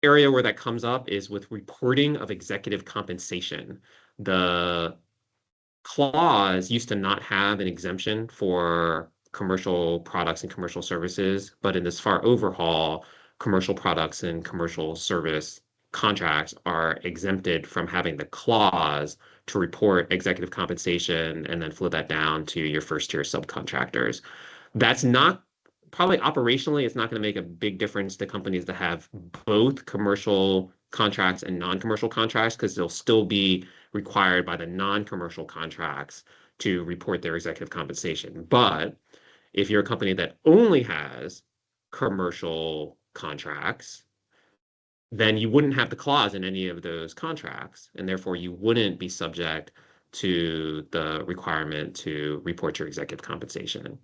area where that comes up is with reporting of executive compensation. The clause used to not have an exemption for commercial products and commercial services, but in this FAR overhaul, commercial products and commercial service contracts are exempted from having the clause to report executive compensation and then flow that down to your first tier subcontractors. That's not probably operationally, it's not going to make a big difference to companies that have both commercial contracts and non-commercial contracts because they'll still be required by the non-commercial contracts to report their executive compensation. But if you're a company that only has commercial contracts, then you wouldn't have the clause in any of those contracts, and therefore you wouldn't be subject to the requirement to report your executive compensation.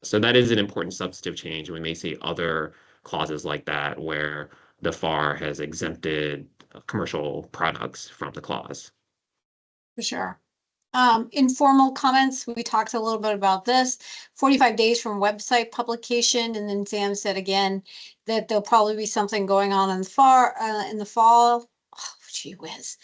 So that is an important substantive change. We may see other clauses like that where the FAR has exempted commercial products from the clause. For sure. Informal comments, we talked a little bit about this. 45 days from website publication, and then Sam said again that there'll probably be something going on in the fall. Oh, gee whiz.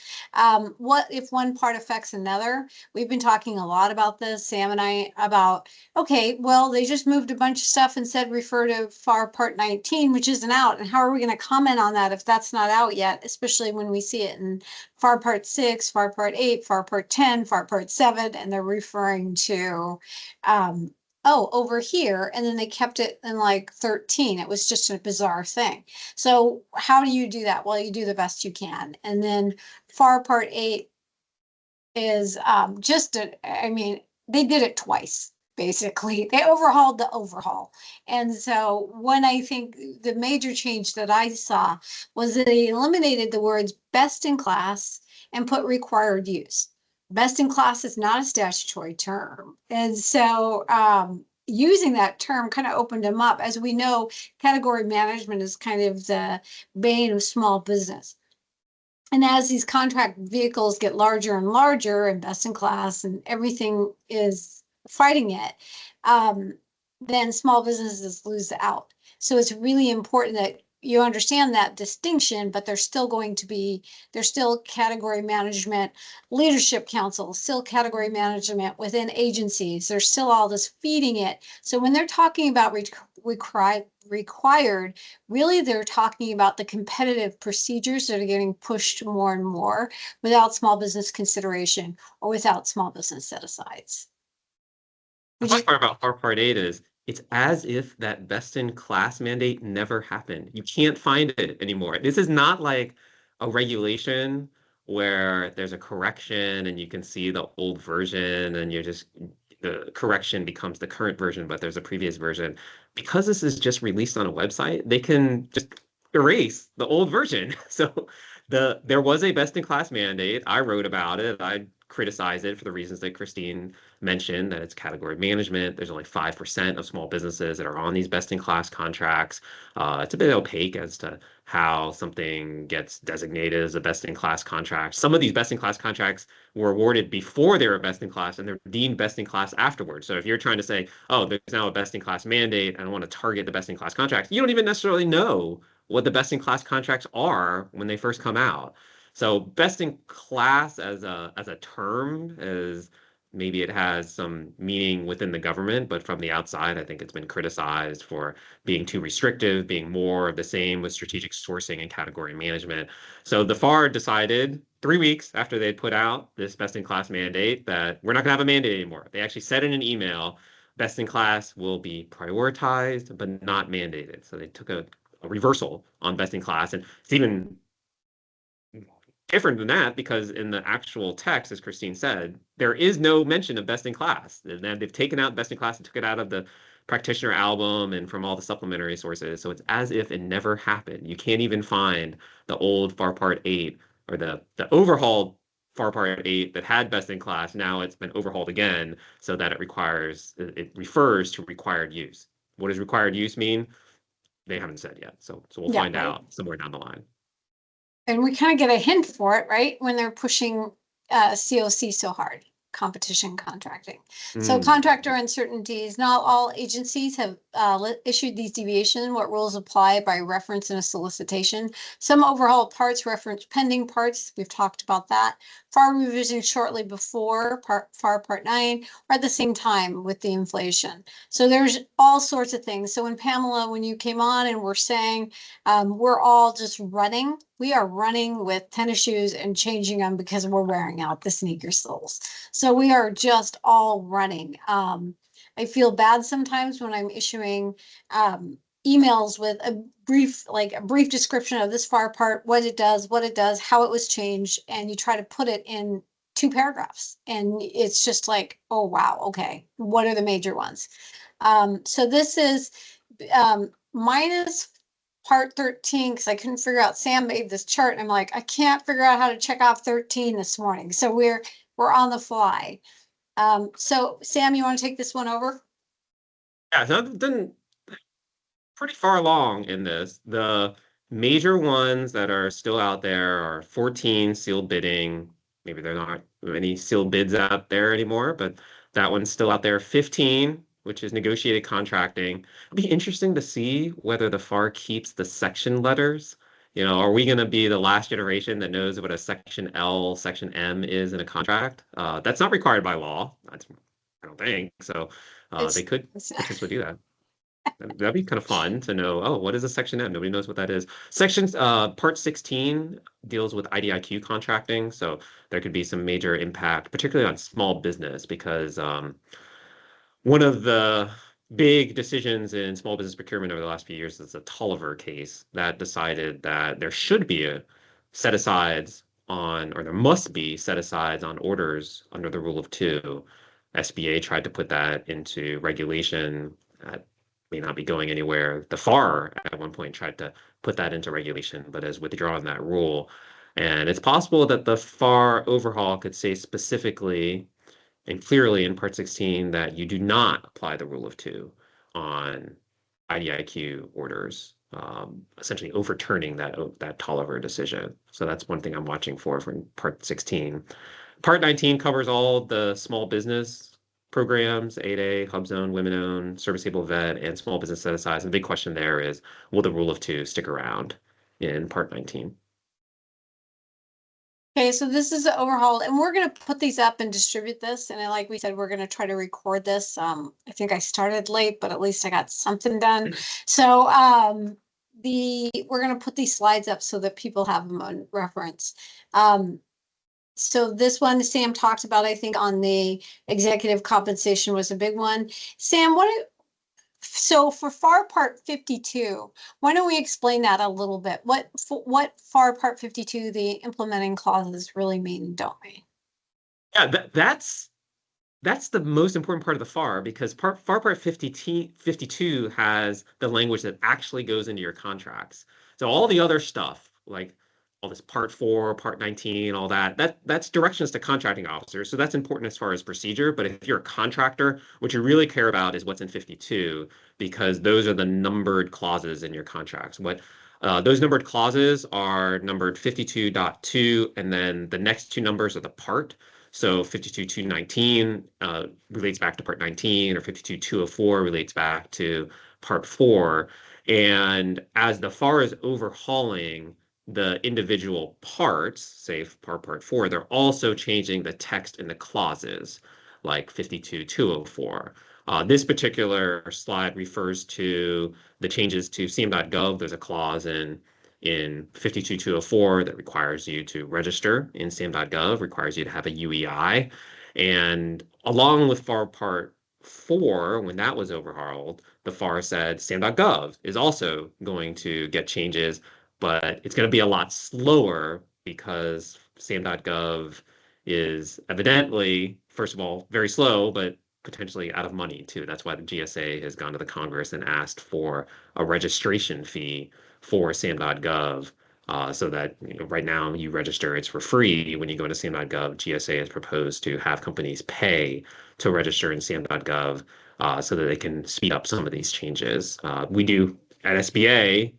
What if one part affects another? We've been talking a lot about this, Sam and I, about, okay, well, they just moved a bunch of stuff and said refer to FAR Part 19, which isn't out. And how are we going to comment on that if that's not out yet, especially when we see it in FAR Part 6, FAR Part 8, FAR Part 10, FAR Part 7, and they're referring to over here, and then they kept it in like 13. It was just a bizarre thing. So how do you do that? Well, you do the best you can. And then FAR Part 8 is I mean, they did it twice, basically. They overhauled the overhaul. And so when I think the major change that I saw was that they eliminated the words best in class and put required use. Best in class is not a statutory term. And so using that term kind of opened them up. As we know, category management is kind of the bane of small business. And as these contract vehicles get larger and larger and best in class and everything is fighting it, then small businesses lose out. So it's really important that you understand that distinction, but there's still category management, leadership council, still category management within agencies. There's still all this feeding it. So when they're talking about required, really they're talking about the competitive procedures that are getting pushed more and more without small business consideration or without small business set-asides. The funny part about FAR Part 8 is it's as if that best-in-class mandate never happened. You can't find it anymore. This is not like a regulation where there's a correction and you can see the old version and the correction becomes the current version, but there's a previous version. Because this is just released on a website, they can just erase the old version. So there was a best-in-class mandate. I wrote about it. I criticized it for the reasons that Christine mentioned, that it's category management. There's only 5% of small businesses that are on these best-in-class contracts. It's a bit opaque as to how something gets designated as a best-in-class contract. Some of these best-in-class contracts were awarded before they were best-in-class, and they're deemed best-in-class afterwards. So if you're trying to say, oh, there's now a best-in-class mandate, and I want to target the best-in-class contracts, you don't even necessarily know what the best-in-class contracts are when they first come out. So best in class as a term is maybe it has some meaning within the government, but from the outside, I think it's been criticized for being too restrictive, being more of the same with strategic sourcing and category management. So the FAR decided 3 weeks after they'd put out this best in class mandate that we're not going to have a mandate anymore. They actually said in an email, best in class will be prioritized, but not mandated. So they took a reversal on best in class, and it's even different than that because in the actual text, as Christine said, there is no mention of best in class. They've taken out best in class and took it out of the practitioner album and from all the supplementary sources. So it's as if it never happened. You can't even find the old FAR Part 8 or the overhauled FAR Part 8 that had best in class. Now it's been overhauled again so that it refers to required use. What does required use mean? They haven't said yet. So we'll find out somewhere down the line. And we kind of get a hint for it, right? When they're pushing COC so hard. competition contracting. So Mm. contractor uncertainties, not all agencies have issued these deviations. What rules apply by reference in a solicitation. Some overhaul parts reference pending parts. We've talked about that. FAR revision shortly before FAR Part 9 or at the same time with the inflation. So there's all sorts of things. So when Pamela, when you came on and we're saying we're all just running, we are running with tennis shoes and changing them because we're wearing out the sneaker soles. So we are just all running. I feel bad sometimes when I'm issuing emails with a brief description of this FAR part, what it does, how it was changed, and you try to put it in 2 paragraphs. And it's just like, oh, wow, okay, what are the major ones? So this is minus part 13 because I couldn't figure out. Sam made this chart and I'm like, I can't figure out how to check off 13 this morning. So we're on the fly. So Sam, you want to take this one over? Yeah, so I've done pretty far along in this. The major ones that are still out there are 14 sealed bidding. Maybe there are not many sealed bids out there anymore, but that one's still out there. 15, which is negotiated contracting. It'll be interesting to see whether the FAR keeps the section letters. Are we going to be the last generation that knows what a section L, section M is in a contract? That's not required by law. I don't think so. They It's, could it's potentially do that. That'd be kind of fun to know. Oh, what is a Section M? Nobody knows what that is. Part 16 deals with IDIQ contracting, so there could be some major impact, particularly on small business, because one of the big decisions in small business procurement over the last few years is the Tolliver case that decided that there should be a set asides on, or there must be set asides on orders under the rule of two. SBA tried to put that into regulation. That may not be going anywhere. The FAR at one point tried to put that into regulation, but has withdrawn that rule. And it's possible that the FAR overhaul could say specifically and clearly in Part 16 that you do not apply the rule of two on IDIQ orders, essentially overturning that Tolliver decision. So that's one thing I'm watching for from Part 16. Part 19 covers all the small business programs, 8A, HubZone, Women-Owned, Service-Able Vet, and small business set-asides. And the big question there is, will the rule of two stick around in Part 19? Okay, so this is the overhaul, and we're gonna put these up and distribute this. And then, like we said, we're gonna try to record this. I think I started late, but at least I got something done. So we're gonna put these slides up so that people have them on reference. So this one Sam talked about, I think, on the executive compensation was a big one. Sam, so for FAR Part 52, why don't we explain that a little bit? What FAR Part 52, the implementing clauses really mean, don't we? Yeah, that's the most important part of the FAR because FAR Part 52 has the language that actually goes into your contracts. So all the other stuff, like all this Part 4, Part 19, all that's directions to contracting officers. So that's important as far as procedure. But if you're a contractor, what you really care about is what's in 52 because those are the numbered clauses in your contracts. Those numbered clauses are numbered 52.2, and then the next two numbers are the part. So 52.219 relates back to Part 19, or 52.204 relates back to Part 4. And as the FAR is overhauling the individual parts, say Part 4, they're also changing the text in the clauses, like 52.204. This particular slide refers to the changes to CM.gov. There's a clause in 52.204 that requires you to register in SAM.gov, requires you to have a UEI. And along with FAR Part 4, when that was overhauled, the FAR said SAM.gov is also going to get changes, but it's going to be a lot slower because SAM.gov is evidently, first of all, very slow, but potentially out of money too. That's why the GSA has gone to the Congress and asked for a registration fee for SAM.gov, so that right now you register, it's for free. When you go into SAM.gov, GSA has proposed to have companies pay to register in SAM.gov so that they can speed up some of these changes. We do at SBA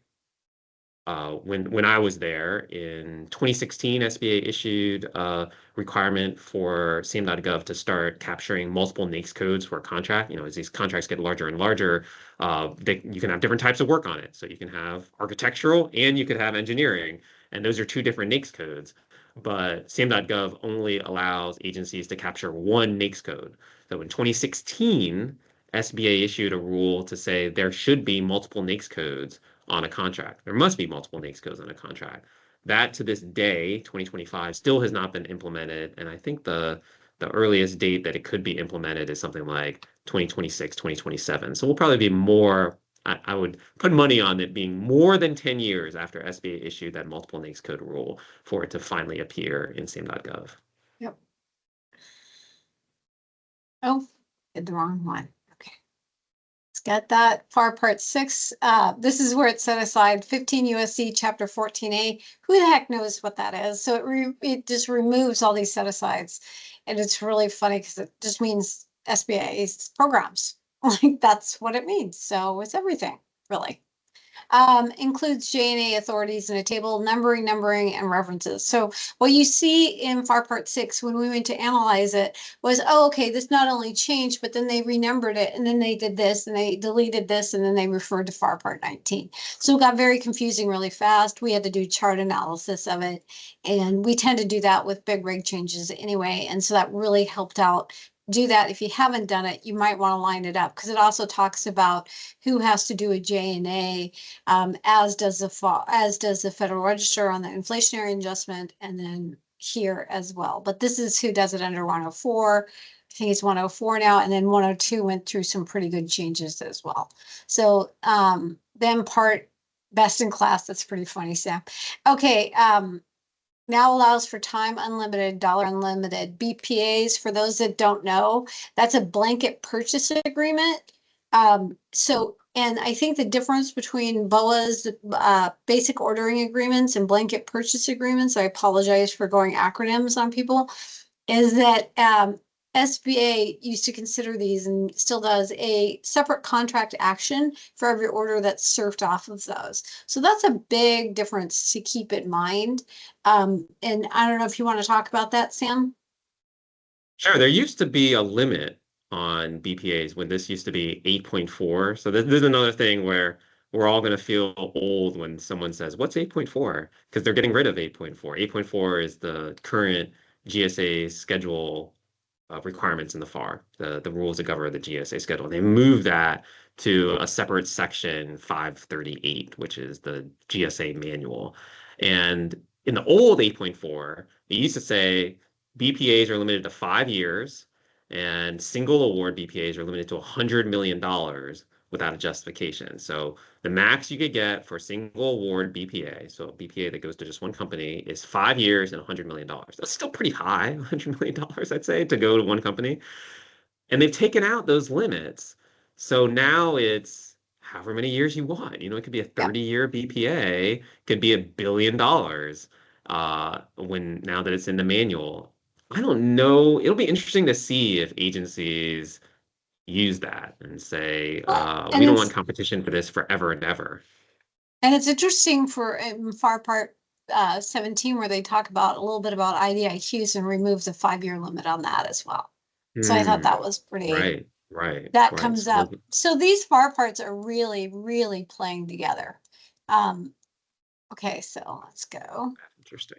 when I was there in 2016, SBA issued a requirement for SAM.gov to start capturing multiple NAICS codes for a contract. You know, as these contracts get larger and larger, you can have different types of work on it. So you can have architectural and you could have engineering, and those are two different NAICS codes. But SAM.gov only allows agencies to capture one NAICS code. So in 2016, SBA issued a rule to say there should be multiple NAICS codes on a contract. There must be multiple NAICS codes on a contract. That to this day, 2025, still has not been implemented. And I think the earliest date that it could be implemented is something like 2026, 2027. So we'll probably be more, I would put money on it being more than 10 years after SBA issued that multiple NAICS code rule for it to finally appear in SAM.gov. Yep. Oh, did the wrong one. Got that. FAR Part 6. This is where it's set aside 15 USC Chapter 14A. Who the heck knows what that is? So it just removes all these set asides. And it's really funny because it just means SBA's programs. Like that's what it means. So it's everything, really. Includes J&A authorities in a table, numbering, and references. So what you see in FAR Part 6 when we went to analyze it was, oh, okay, this not only changed, but then they renumbered it, and then they did this, and they deleted this, and then they referred to FAR Part 19. So it got very confusing really fast. We had to do chart analysis of it, and we tend to do that with big rig changes anyway, and so that really helped out. Do that. If you haven't done it, you might want to line it up because it also talks about who has to do a J&A, as does the Federal Register on the inflationary adjustment, and then here as well. But this is who does it under 104. I think it's 104 now, and then 102 went through some pretty good changes as well. So then part best in class, that's pretty funny, Sam. Okay, now allows for time unlimited, dollar unlimited. BPAs, for those that don't know, that's a blanket purchase agreement. And I think the difference between BOA's basic ordering agreements and blanket purchase agreements, I apologize for going acronyms on people, is that SBA used to consider these and still does a separate contract action for every order that's served off of those. So that's a big difference to keep in mind. And I don't know if you want to talk about that, Sam. Sure, there used to be a limit on BPAs when this used to be 8.4. So this is another thing where we're all going to feel old when someone says, "What's 8.4?" Because they're getting rid of 8.4. 8.4 is the current GSA schedule requirements in the FAR, the rules that govern the GSA schedule. They moved that to a separate section 538, which is the GSA manual. And in the old 8.4, they used to say BPAs are limited to 5 years and single award BPAs are limited to $100 million without a justification. So the max you could get for single award BPA, so a BPA that goes to just one company, is 5 years and $100 million. That's still pretty high, $100 million, I'd say, to go to one company. And they've taken out those limits. So now it's however many years you want. You know, it could be a Yep. 30-year BPA, could be $1 billion when now that it's in the manual. I don't know. It'll be interesting to see if agencies use that and say, we And don't want competition for this forever and ever. it's interesting for FAR Part 17 where they talk about a little bit about IDIQs and remove the 5-year limit on that as well. So I thought Hmm. that was pretty. Right, right, That right. comes So, up. So these FAR parts are really, really playing together. Okay, so let's go. interesting.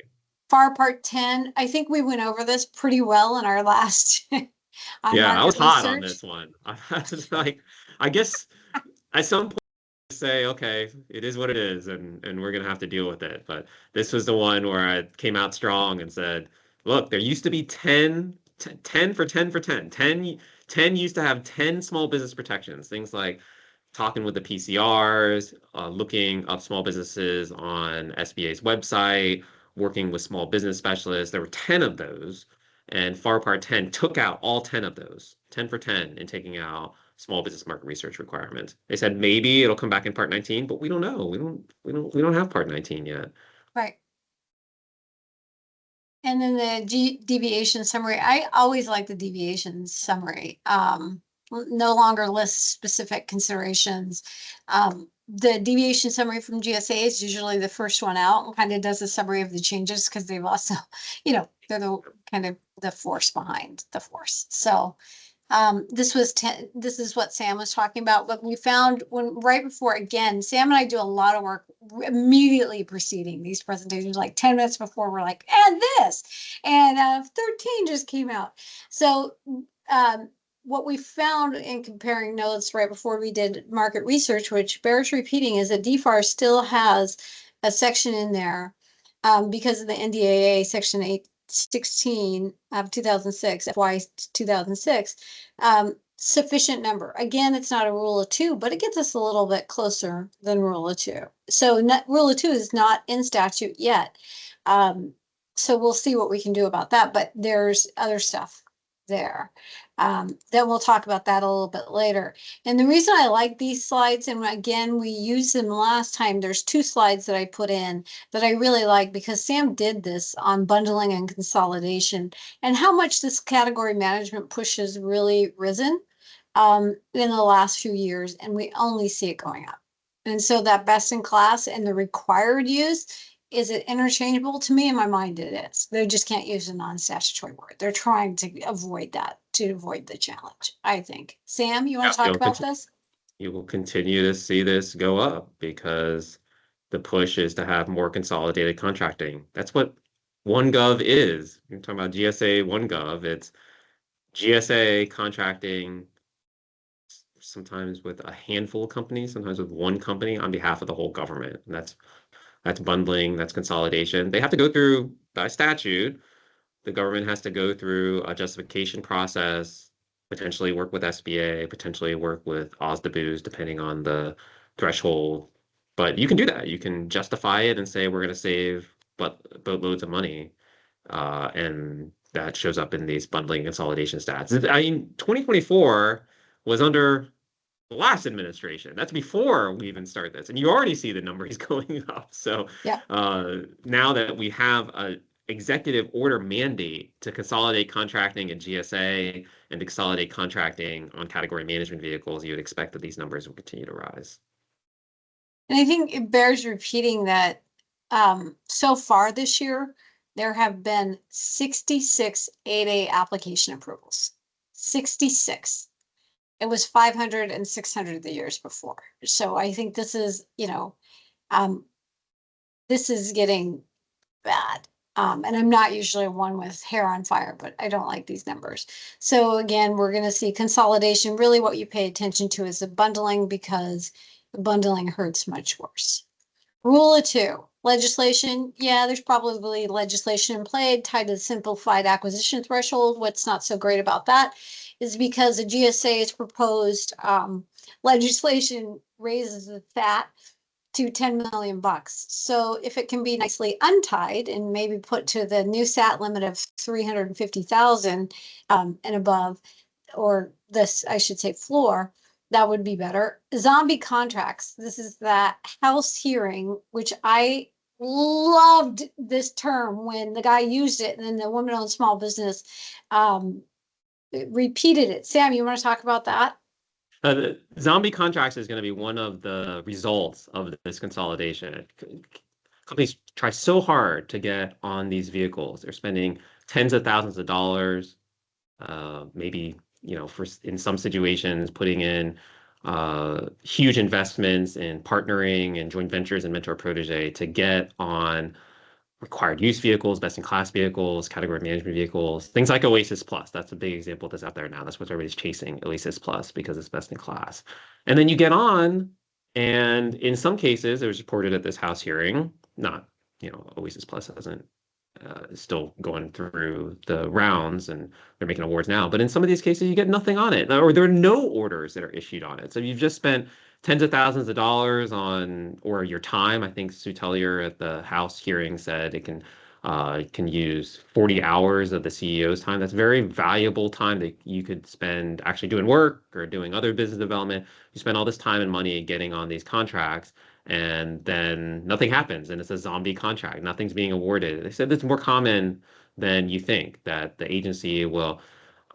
FAR Part 10. I think we went over this pretty well in our last on Yeah, I was market hot on research. this one. I was like, I guess at some point say, okay, it is what it is, and we're gonna have to deal with it. But this was the one where I came out strong and said, look, there used to be 10 for 10 for 10. 10 used to have 10 small business protections, things like talking with the PCRs, looking up small businesses on SBA's website, working with small business specialists. There were 10 of those, and FAR Part 10 took out all 10 of those, 10 for 10, in taking out small business market research requirements. They said maybe it'll come back in Part 19, but we don't know. We don't have Part 19 yet. Right. And then the deviation summary. I always like the deviation summary. No longer lists specific considerations. the deviation summary from GSA is usually the first one out and kind of does a summary of the changes because they've also, they're the kind of the force behind the force. So this is what Sam was talking about, but we found right before, again, Sam and I do a lot of work immediately preceding these presentations, like 10 minutes before, we're like, and this, and 13 just came out. So what we found in comparing notes right before we did market research, which bears repeating, is that DFAR still has a section in there because of the NDAA section 816 of 2006, FY 2006, sufficient number. Again, it's not a rule of two, but it gets us a little bit closer than rule of two. So rule of two is not in statute yet. So we'll see what we can do about that, but there's other stuff there. Then we'll talk about that a little bit later. And the reason I like these slides, and again, we used them last time, there's two slides that I put in that I really like because Sam did this on bundling and consolidation and how much this category management push has really risen in the last few years, and we only see it going up. And so that best in class and the required use, is it interchangeable? To me, in my mind, it is. They just can't use a non-statutory word. They're trying to avoid that, to avoid the challenge, I think. Sam, you want to talk about this? You will continue to see this go up because the push is to have more consolidated contracting. That's what OneGov is. You're talking about GSA OneGov. It's GSA contracting sometimes with a handful of companies, sometimes with one company on behalf of the whole government. And that's bundling, that's consolidation. They have to go through, by statute, the government has to go through a justification process, potentially work with SBA, potentially work with OSDBUs, depending on the threshold. But you can do that. You can justify it and say we're going to save boatloads of money. And that shows up in these bundling consolidation stats. I mean, 2024 was under the last administration. That's before we even start this. And you already see the numbers going up. So yeah. Now that we have a executive order mandate to consolidate contracting in GSA and to consolidate contracting on category management vehicles, you would expect that these numbers will continue to rise. And I think it bears repeating that so far this year, there have been 66 8A application approvals. 66. It was 500 and 600 the years before. So I think this is, this is getting bad. And I'm not usually one with hair on fire, but I don't like these numbers. So again, we're going to see consolidation. Really what you pay attention to is the bundling, because the bundling hurts much worse. Rule of two, legislation. Yeah, there's probably legislation in play tied to the simplified acquisition threshold. What's not so great about that is because the GSA's proposed legislation raises the FAT to 10 million bucks. So if it can be nicely untied and maybe put to the new SAT limit of 350,000 and above, or this, I should say, floor, that would be better. Zombie contracts. This is that House hearing, which I loved this term when the guy used it, and then the woman-owned small business repeated it. Sam, you want to talk about that? The zombie contracts is going to be one of the results of this consolidation. Companies try so hard to get on these vehicles. They're spending tens of thousands of dollars, maybe, in some situations, putting in huge investments in partnering and joint ventures and mentor protege to get on required use vehicles, best in class vehicles, category management vehicles, things like Oasis Plus. That's a big example that's out there now. That's what everybody's chasing, Oasis Plus, because it's best in class. And then you get on, and in some cases, it was reported at this House hearing, not, Oasis Plus hasn't still going through the rounds and they're making awards now. But in some of these cases, you get nothing on it, or there are no orders that are issued on it. So you've just spent tens of thousands of dollars on, or your time. I think Sue Tellier at the House hearing said it can use 40 hours of the CEO's time. That's very valuable time that you could spend actually doing work or doing other business development. You spend all this time and money getting on these contracts, and then nothing happens, and it's a zombie contract. Nothing's being awarded. They said it's more common than you think that the agency will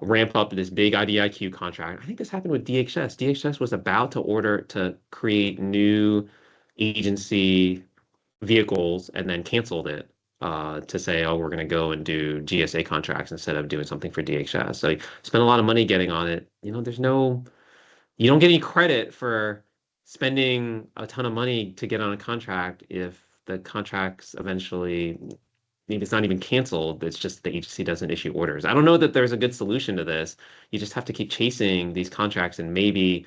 ramp up this big IDIQ contract. I think this happened with DHS. DHS was about to order to create new agency vehicles and then canceled it to say, oh, we're going to go and do GSA contracts instead of doing something for DHS. So you spend a lot of money getting on it. You don't get any credit for spending a ton of money to get on a contract if the contract's eventually, maybe it's not even canceled. It's just the agency doesn't issue orders. I don't know that there's a good solution to this. You just have to keep chasing these contracts and maybe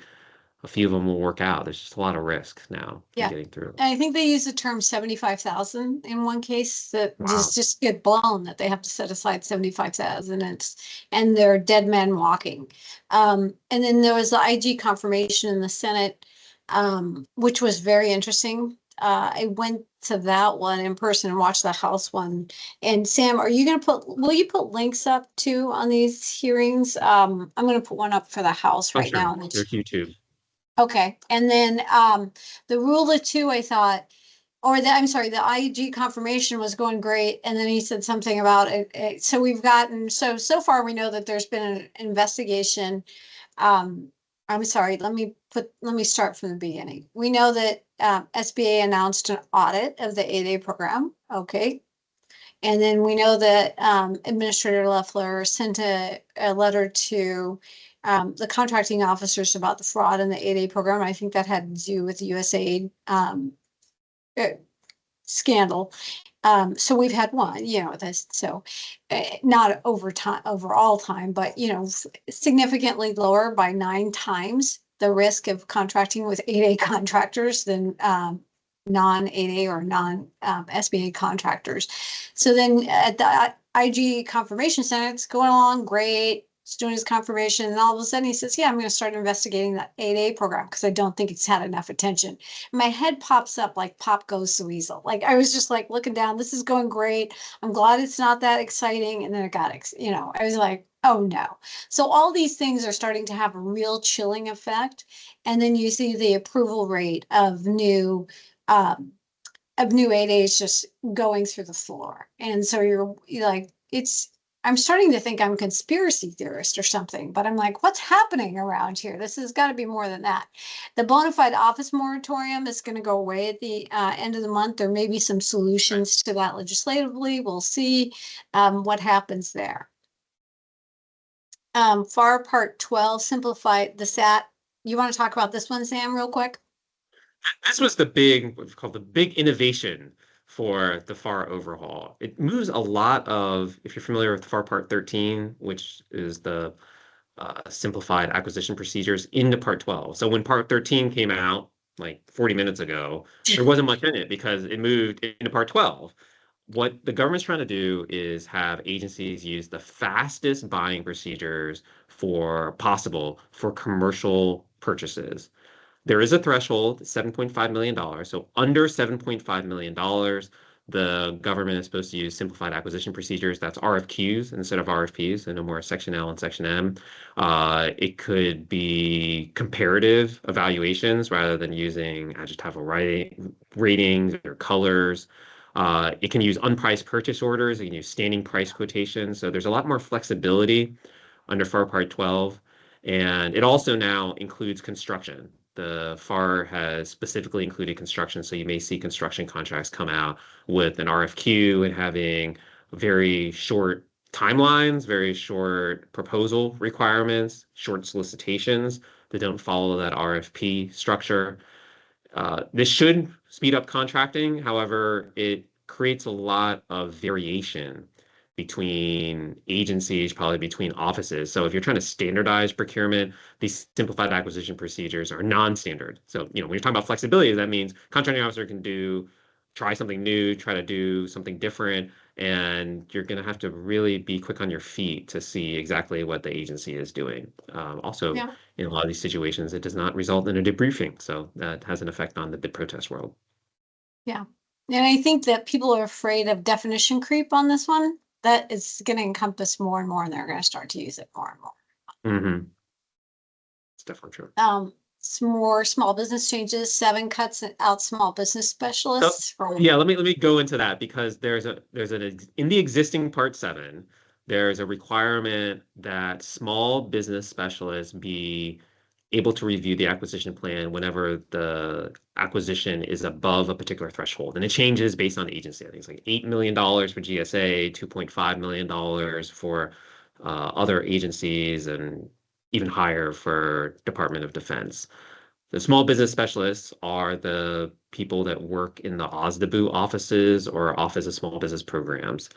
a few of them will work out. There's just a lot of risk now in Yeah. getting through. I think they use the term 75,000 in one case that Wow. just get blown that they have to set aside 75,000 and they're dead men walking. And then there was the IG confirmation in the Senate, which was very interesting. I went to that one in person and watched the House one. And Sam, will you put links up too on these hearings? I'm gonna put one up for the House Oh, right sure. now. There's YouTube. Okay, and then the rule of two, I thought, I'm sorry, the IG confirmation was going great, and then he said something about it. So we've gotten so far we know that there's been an investigation. Um, I'm sorry, let me start from the beginning. We know that SBA announced an audit of the 8A program. Okay. And then we know that Administrator Leffler sent a letter to the contracting officers about the fraud in the 8A program. I think that had to do with the USAID uh, scandal. So we've had one, this, so not overall time, but, significantly lower by 9 times the risk of contracting with 8A contractors than non-8A or non-SBA contractors. So then at the IG confirmation center, it's going along great. He's doing his confirmation, and all of a sudden he says, yeah, I'm going to start investigating that 8A program because I don't think it's had enough attention. My head pops up like Pop Goes the Weasel. Like I was just like looking down, this is going great. I'm glad it's not that exciting. And then it got, I was like, oh no. So all these things are starting to have a real chilling effect. And then you see the approval rate um, of new 8As just going through the floor. And so you're like, I'm starting to think I'm a conspiracy theorist or something, but I'm like, what's happening around here? This has got to be more than that. The bona fide office moratorium is going to go away at the end of the month. There may be some solutions to that legislatively. We'll see what happens there. FAR Part 12, simplified the SAT. You want to talk about this one, Sam, real quick? This was what's called the big innovation for the FAR overhaul. It moves a lot of, if you're familiar with FAR Part 13, which is the simplified acquisition procedures, into Part 12. So when Part 13 came out, like 40 minutes ago, there wasn't much in it because it moved into Part 12. What the government's trying to do is have agencies use the fastest buying procedures for commercial purchases. There is a threshold, $7.5 million. So under $7.5 million, the government is supposed to use simplified acquisition procedures. That's RFQs instead of RFPs, and no more Section L and Section M. It could be comparative evaluations rather than using adjectival ratings or colors. It can use unpriced purchase orders. It can use standing price quotations. So there's a lot more flexibility under FAR Part 12. And it also now includes construction. The FAR has specifically included construction, so you may see construction contracts come out with an RFQ and having very short timelines, very short proposal requirements, short solicitations that don't follow that RFP structure. This should speed up contracting. However, it creates a lot of variation between agencies, probably between offices. So if you're trying to standardize procurement, these simplified acquisition procedures are non-standard. So, when you're talking about flexibility, that means contracting officer can try something new, try to do something different, and you're going to have to really be quick on your feet to see exactly what the agency is doing. Also, Yeah. in a lot of these situations, it does not result in a debriefing. So that has an effect on the bid protest world. Yeah. And I think that people are afraid of definition creep on this one. That is going to encompass more and more, and they're going to start to use it more and more. Mm-hmm. It's definitely true. Some more small business changes. 7 cuts out small business specialists Yeah, let me go into that because there's an in the existing Part 7, there's a requirement that small business specialists be able to review the acquisition plan whenever the acquisition is above a particular threshold. And it changes based on agency. I think it's like $8 million for GSA, $2.5 million for other agencies, and even higher for Department of Defense. The small business specialists are the people that work in the OSDBU offices or Office of Small Business Programs.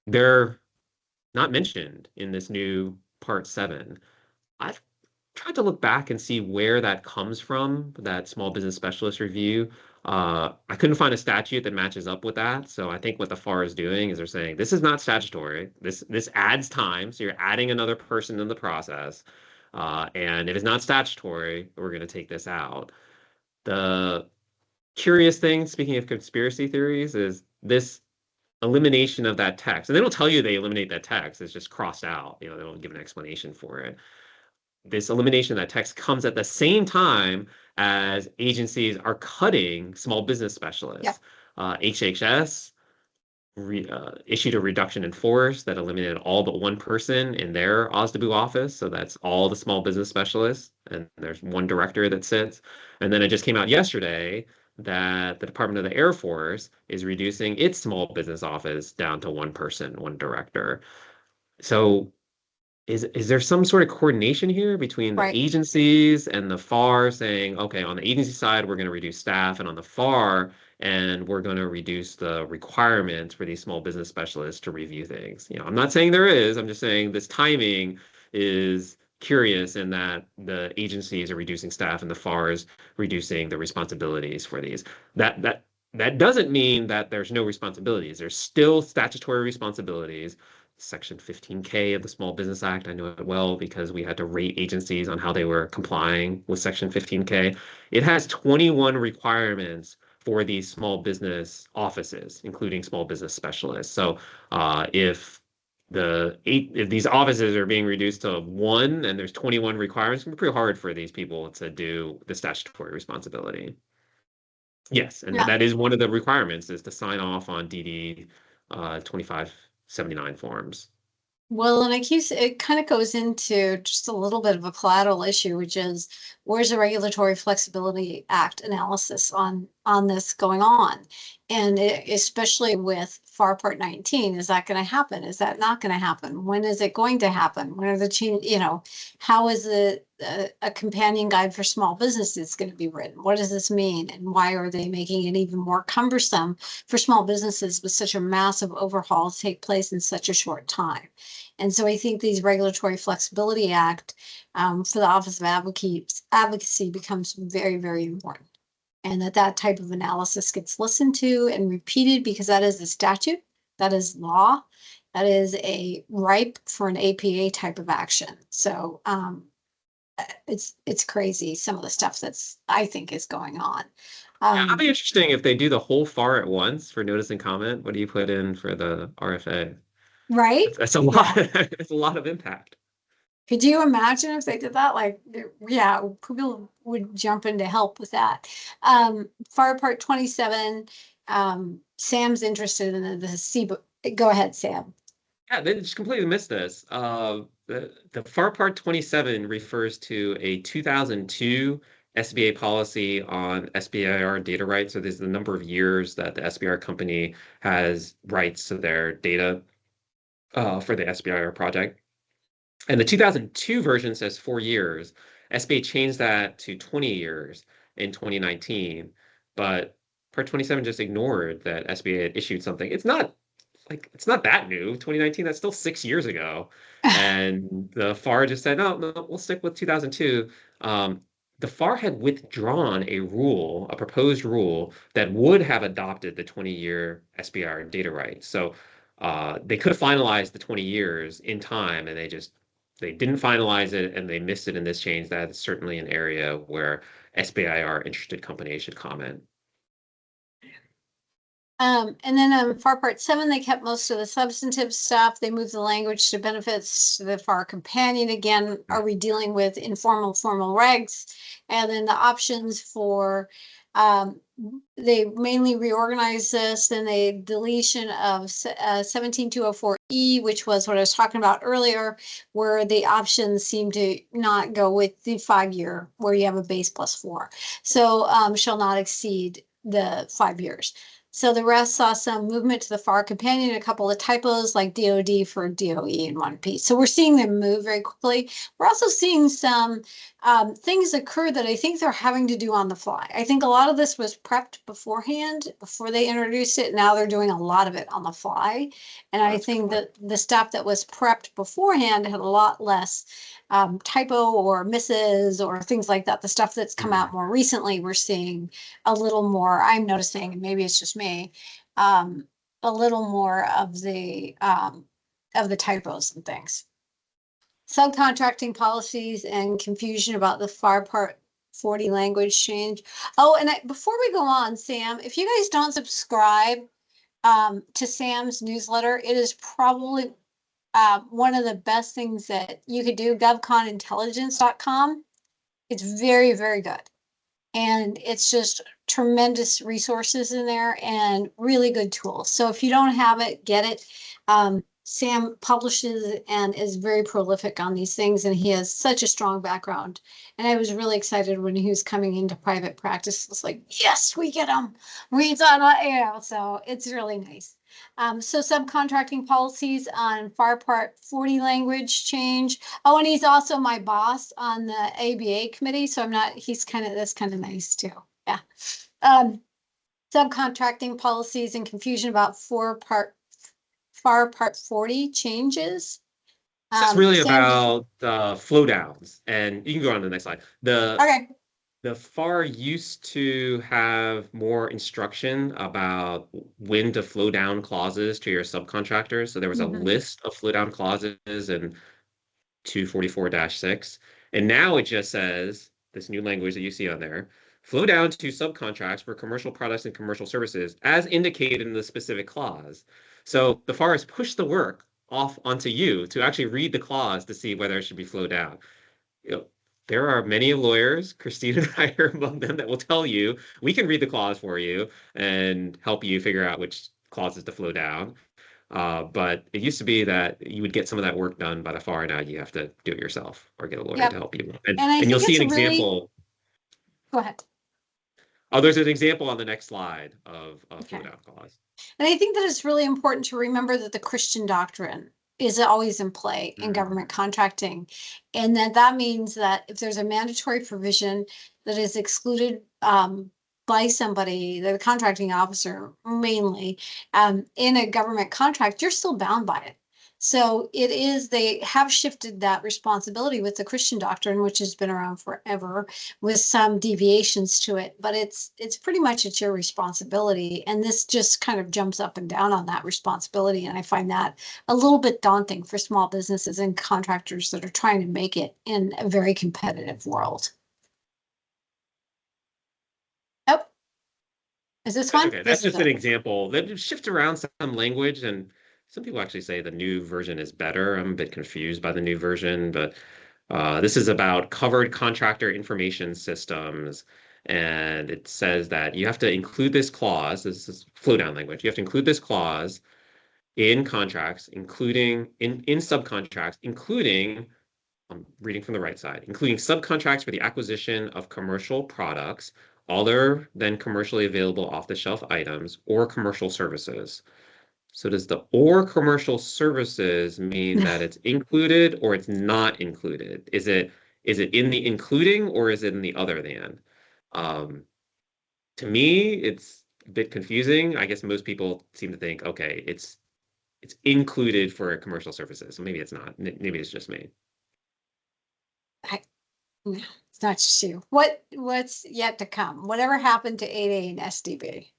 They're not mentioned in this new Part 7. I've tried to look back and see where that comes from, that small business specialist review. I couldn't find a statute that matches up with that. So I think what the FAR is doing is they're saying this is not statutory. This adds time. So you're adding another person in the process. And if it's not statutory, we're going to take this out. The curious thing, speaking of conspiracy theories, is this elimination of that text. And they don't tell you they eliminate that text. It's just crossed out. They don't give an explanation for it. This elimination of that text comes at the same time as agencies are cutting small business specialists. HHS issued a reduction in force that eliminated all but one person in their OSDBU office. So that's all the small business specialists. And there's one director that sits. And then it just came out yesterday that the Department of the Air Force is reducing its small business office down to one person, one director. So is there some sort of coordination here between the Right. agencies and the FAR saying, okay, on the agency side, we're going to reduce staff, and on the FAR, and we're going to reduce the requirements for these small business specialists to review things? I'm not saying there is. I'm just saying this timing is curious in that the agencies are reducing staff and the FAR is reducing the responsibilities for these. That doesn't mean that there's no responsibilities. There's still statutory responsibilities. Section 15K of the Small Business Act. I know it well because we had to rate agencies on how they were complying with Section 15K. It has 21 requirements for these small business offices, including small business specialists. So if these offices are being reduced to one and there's 21 requirements, it's going to be pretty hard for these people to do the statutory responsibility. Yes, and that is one of the requirements, is to sign off on DD 2579 forms. Well, and it kind of goes into just a little bit of a collateral issue, which is where's the Regulatory Flexibility Act analysis on this going on? And especially with FAR Part 19, is that going to happen? Is that not going to happen? When is it going to happen? When are the change, how is a companion guide for small businesses going to be written? What does this mean? And why are they making it even more cumbersome for small businesses with such a massive overhaul take place in such a short time? And so I think these Regulatory Flexibility Act for the Office of Advocacy becomes very, very important. And that type of analysis gets listened to and repeated, because that is a statute, that is law, that is a ripe for an APA type of action. So it's crazy, some of the stuff I think is going on. That'd be interesting if they do the whole FAR at once for notice and comment. What do you put in for the RFA? Right? That's a lot. It's a lot of impact. Could you imagine if they did that? Like, yeah, people would jump in to help with that. FAR Part 27, Sam's interested in the C. Go ahead, Sam. Yeah, they just completely missed this. The FAR Part 27 refers to a 2002 SBA policy on SBIR data rights. So there's the number of years that the SBIR company has rights to their data for the SBIR project. And the 2002 version says 4 years. SBA changed that to 20 years in 2019, but Part 27 just ignored that SBA had issued something. It's not that new. 2019, that's still 6 years ago. And the FAR just said, no, we'll stick with 2002. The FAR had withdrawn a proposed rule that would have adopted the 20-year SBIR data rights. So they could have finalized the 20 years in time, and they didn't finalize it, and they missed it in this change. That is certainly an area where SBIR interested companies should comment. And then FAR Part 7, they kept most of the substantive stuff. They moved the language to benefits to the FAR companion. Again, are we dealing with informal, formal regs? And then the options for they mainly reorganized this, and they deletion of 17204E, which was what I was talking about earlier, where the options seem to not go with the 5-year, where you have a base plus 4. So shall not exceed the 5 years. So the rest saw some movement to the far companion, a couple of typos like DOD for DOE in one piece. So we're seeing them move very quickly. We're also seeing some things occur that I think they're having to do on the fly. I think a lot of this was prepped beforehand, before they introduced it. Now they're doing a lot of it on the fly. And I think that the stuff that was prepped beforehand had a lot less typo or misses or things like that. The stuff that's come out more recently, we're seeing a little more, I'm noticing, and maybe it's just me, a little more of the typos and things. Subcontracting policies and confusion about the FAR Part 40 language change. Oh, and before we go on, Sam, if you guys don't subscribe to Sam's newsletter, it is probably one of the best things that you could do, govconintelligence.com. It's very, very good. And it's just tremendous resources in there and really good tools. So if you don't have it, get it. Sam publishes and is very prolific on these things, and he has such a strong background. And I was really excited when he was coming into private practice. It's like, yes, we get him. Reads on, so it's really nice. So subcontracting policies on FAR Part 40 language change. Oh, and he's also my boss on the ABA committee, so that's kind of nice too. Yeah. Subcontracting policies and confusion about FAR Part 40 changes. This is really Sam, about flow downs, and you can go on to the next slide. okay. The FAR used to have more instruction about when to flow down clauses to your subcontractors. So there was a list of flow down clauses in 244-6. And now it just says, this new language that you see on there, flow down to subcontracts for commercial products and commercial services as indicated in the specific clause. So the FAR has pushed the work off onto you to actually read the clause to see whether it should be flowed down. You know, there are many lawyers, Christine and I are among them, that will tell you, we can read the clause for you and help you figure out which clauses to flow down. But it used to be that you would get some of that work done by the FAR. Now you have to do it yourself or get a lawyer to Yep. help you. And I And you'll think see it's an really, example. go ahead. Oh, there's an example on the next slide of a flow Okay. down clause. And I think that it's really important to remember that the Christian doctrine is always in play in government contracting. And that means that if there's a mandatory provision that is excluded by somebody, the contracting officer mainly, in a government contract, you're still bound by it. So they have shifted that responsibility with the Christian doctrine, which has been around forever, with some deviations to it, but it's pretty much it's your responsibility. And this just kind of jumps up and down on that responsibility. And I find that a little bit daunting for small businesses and contractors that are trying to make it in a very competitive world. Oh, is this That's one? okay. This That's is just an it. example. That shift around some language, and some people actually say the new version is better. I'm a bit confused by the new version, but this is about covered contractor information systems. And it says that you have to include this clause, this is flow down language. You have to include this clause in contracts, including in subcontracts, including, I'm reading from the right side, including subcontracts for the acquisition of commercial products other than commercially available off-the-shelf items or commercial services. So does the or commercial services mean that it's included or it's not included? Is it in the including or is it in the other than? Um, to me, it's a bit confusing. I guess most people seem to think, okay, it's included for commercial services. So maybe it's not. Maybe it's just me. It's not just you. What's yet to come? Whatever happened to 8A and SDB?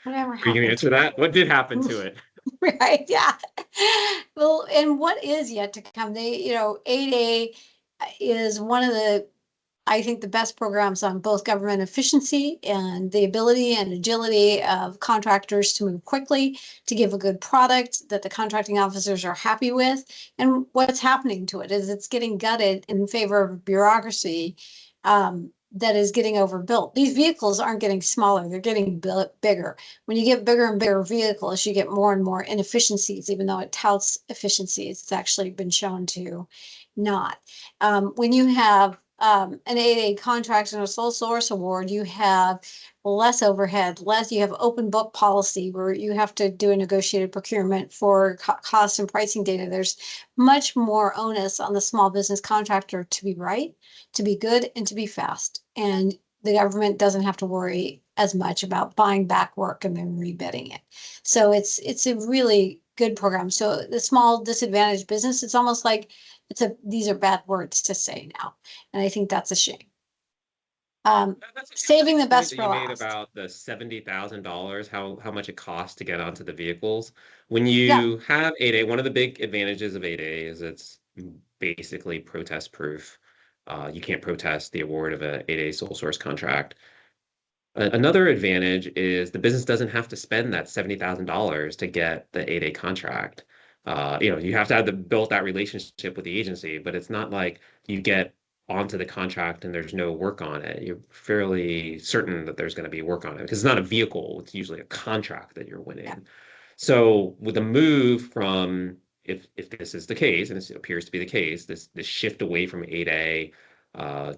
Whatever Are you going to happened answer to that? What did happen to it? right, yeah. Well, and what is yet to come? 8A is one of I think the best programs on both government efficiency and the ability and agility of contractors to move quickly, to give a good product that the contracting officers are happy with. And what's happening to it is it's getting gutted in favor of bureaucracy that is getting overbuilt. These vehicles aren't getting smaller, they're getting bigger. When you get bigger and bigger vehicles, you get more and more inefficiencies, even though it touts efficiencies, it's actually been shown to not. When you have an 8A contract and a sole source award, you have less overhead, you have open book policy where you have to do a negotiated procurement for cost and pricing data. There's much more onus on the small business contractor to be right, to be good, and to be fast. And the government doesn't have to worry as much about buying back work and then rebidding it. So it's a really good program. So the small disadvantaged business, it's almost like these are bad words to say now. And I think that's a shame. That's an Saving interesting the point best that for you made last. about the $70,000, how much it costs to get onto the vehicles. When Yeah, you have 8A, one of the big advantages of 8A is it's basically protest proof. You can't protest the award of a 8A sole source contract. Another advantage is the business doesn't have to spend that $70,000 to get the 8A contract. You have to have built that relationship with the agency, but it's not like you get onto the contract and there's no work on it. You're fairly certain that there's going to be work on it because it's not a vehicle. It's usually a contract that you're yeah. winning. So with the move from if this is the case, and this appears to be the case, this shift away from 8A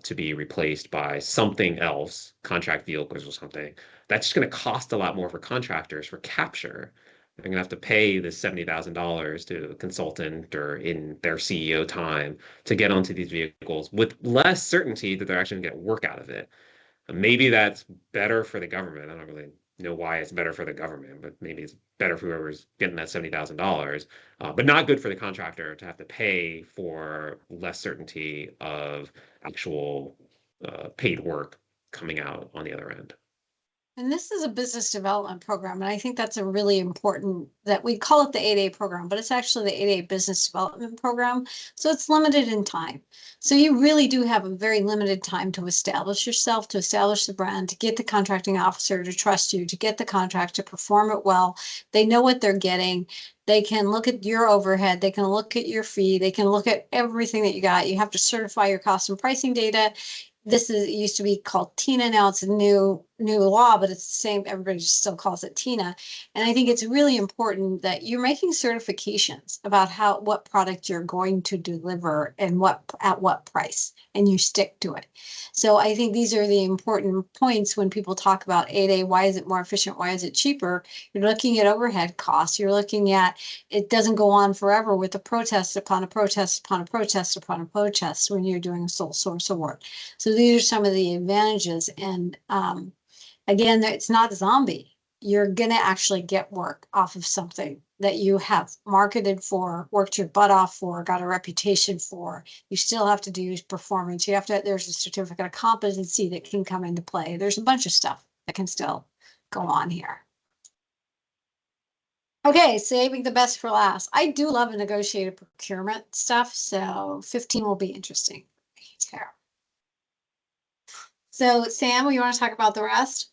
to be replaced by something else, contract vehicles or something, that's just going to cost a lot more for contractors for capture. They're going to have to pay this $70,000 to a consultant or in their CEO time to get onto these vehicles with less certainty that they're actually going to get work out of it. Maybe that's better for the government. I don't really know why it's better for the government, but maybe it's better for whoever's getting that $70,000, but not good for the contractor to have to pay for less certainty of actual paid work coming out on the other end. And this is a business development program, and I think that's a really important that we call it the 8A program, but it's actually the 8A business development program. So it's limited in time. So you really do have a very limited time to establish yourself, to establish the brand, to get the contracting officer to trust you, to get the contract to perform it well. They know what they're getting. They can look at your overhead. They can look at your fee. They can look at everything that you got. You have to certify your cost and pricing data. It used to be called TINA. Now it's a new law, but it's the same. Everybody still calls it TINA. And I think it's really important that you're making certifications about what product you're going to deliver and at what price, and you stick to it. So I think these are the important points when people talk about 8A. Why is it more efficient? Why is it cheaper? You're looking at overhead costs. You're looking at it doesn't go on forever with a protest upon a protest upon a protest upon a protest when you're doing a sole source award. So these are some of the advantages. And again, it's not zombie. You're going to actually get work off of something that you have marketed for, worked your butt off for, got a reputation for. You still have to do performance. There's a certificate of competency that can come into play. There's a bunch of stuff that can still go on here. Okay, saving the best for last. I do love a negotiated procurement stuff, so 15 will be interesting. So Sam, you want to talk about the rest?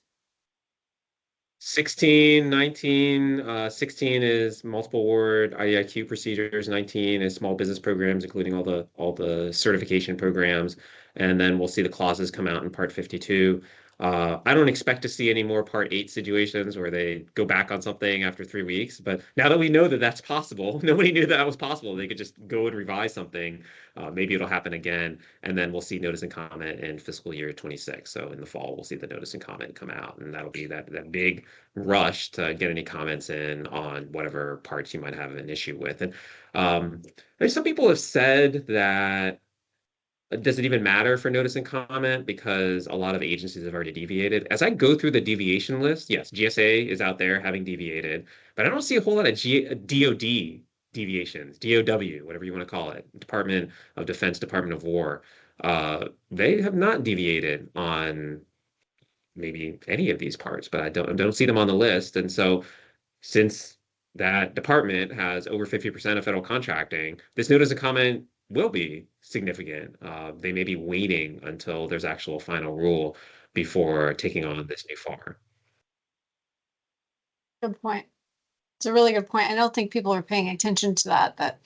16, 19, 16 is multiple award IDIQ procedures, 19 is small business programs, including all the certification programs. And then we'll see the clauses come out in Part 52. I don't expect to see any more Part 8 situations where they go back on something after 3 weeks. But now that we know that that's possible, nobody knew that was possible. They could just go and revise something. Maybe it'll happen again. And then we'll see notice and comment in fiscal year 26. So in the fall, we'll see the notice and comment come out. And that'll be that big rush to get any comments in on whatever parts you might have an issue with. And there's some people have said that does it even matter for notice and comment because a lot of agencies have already deviated. As I go through the deviation list, yes, GSA is out there having deviated, but I don't see a whole lot of DOD deviations, DOW, whatever you want to call it, Department of Defense, Department of War. They have not deviated on maybe any of these parts, but I don't see them on the list. And so since that department has over 50% of federal contracting, this notice of comment will be significant. They may be waiting until there's actual final rule before taking on this new FAR. Good point. It's a really good point. I don't think people are paying attention to that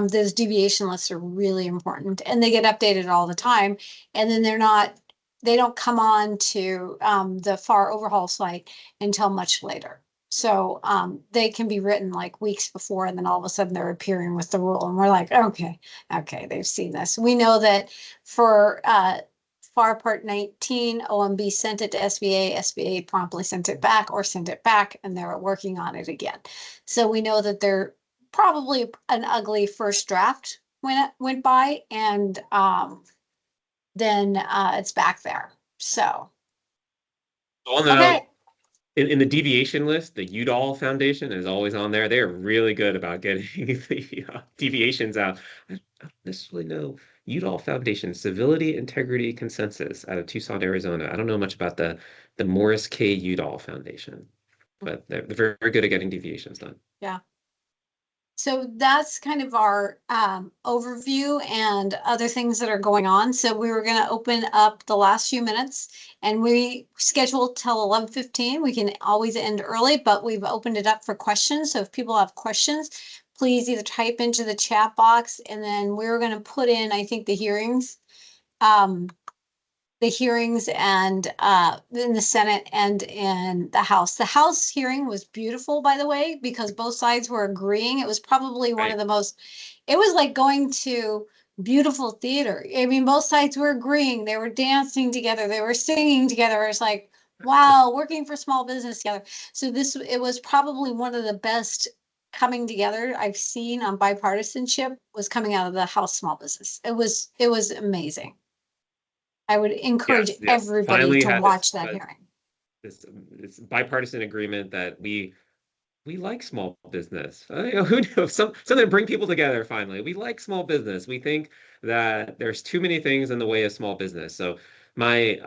those deviation lists are really important and they get updated all the time. And then they're not they don't come on to the FAR overhaul site until much later. So they can be written like weeks before, and then all of a sudden they're appearing with the rule, and we're like, okay, they've seen this. We know that for FAR Part 19, OMB sent it to SBA. SBA promptly sent it back or sent it back, and they're working on it again. So we know that they're probably an ugly first draft when it went by, and then it's back there. So, On the okay. in the deviation list, the Udall Foundation is always on there. They're really good about getting the deviations out. I don't necessarily know Udall Foundation Civility, Integrity, Consensus out of Tucson, Arizona. I don't know much about the Morris K. Udall Foundation, but they're very, very good at getting deviations done. Yeah. So that's kind of our overview and other things that are going on. So we were going to open up the last few minutes, and we scheduled till 11:15. We can always end early, but we've opened it up for questions. So if people have questions, please either type into the chat box, and then we're going to put in, I think, um, the hearings and in the Senate and in the House. The House hearing was beautiful, by the way, because both sides were agreeing. It was probably one of Right. the most, it was like going to beautiful theater. I mean, both sides were agreeing. They were dancing together. They were singing together. It's like, wow, working for small business together. So it was probably one of the best coming together I've seen on bipartisanship was coming out of the House Small Business. It was amazing. I would encourage Yes, yes. everybody Finally to had watch that hearing. this bipartisan agreement that we like small business. Who knew? Something to bring people together finally. We like small business. We think that there's too many things in the way of small business. So my